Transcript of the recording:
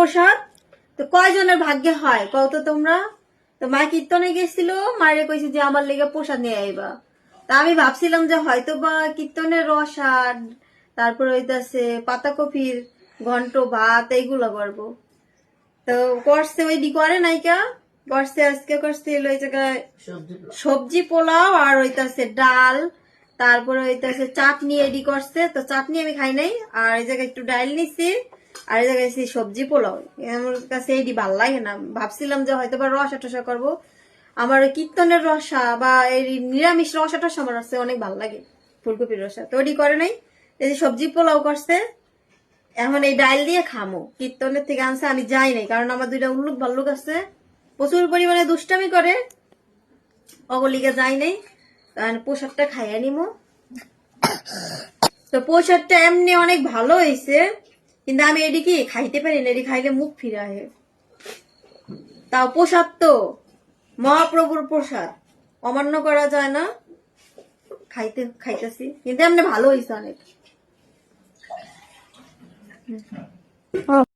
প্রসাদ তো কয়জনের ভাগ্যে হয় কত তোমরা? তো মা কীর্তনে গেছিল, মায়ের কইছে যে আমার লেগে প্রসাদ নিয়ে আইবা। তা আমি ভাবছিলাম যে হয়তো বা কীর্তনের রসাদ, তারপর হইতাছে পাতাকপির ঘন্ট ভাত এইগুলো করবো। তো করছে ওইডি করে নাইকা, করছে আজকে করছে ওই জায়গায় সবজি পোলাও আর হইতাছে ডাল, তারপরে হইতাছে চাটনি এডি করছে। তো চাটনি আমি খাই নাই, আর এই জায়গায় একটু ডাল নিছি, আর এই জায়গায় সবজি পোলাও। আমার কাছে এডি ভাল লাগে না, ভাবছিলাম যে হয়তো বা রসা টসা করবো। আমার ওই কীর্তনের রসা বা এই নিরামিষ রসা টসা আমার কাছে অনেক ভাল লাগে, ফুলকপির রসা। তো ওডি করে নাই, এই যে সবজি পোলাও করছে। এখন এই ডাল দিয়ে খামো, কীর্তনের থেকে আনছে, আমি যাই নাই কারণ আমার দুইটা উল্লুক ভাল্লুক আছে, প্রচুর পরিমাণে দুষ্টামি করে, অগলিকে যাই নাই। প্রসাদটা খাইয়া নিমো। তো প্রসাদটা এমনি অনেক ভালো হয়েছে, কিন্তু আমি এদিকে খাইতে পারি না, এটি খাইলে মুখ ফিরে আহে। তাও প্রসাদ তো মহাপ্রভুর প্রসাদ, অমান্য করা যায় না। খাইতেছি, কিন্তু এমনি ভালো হয়েছে অনেক।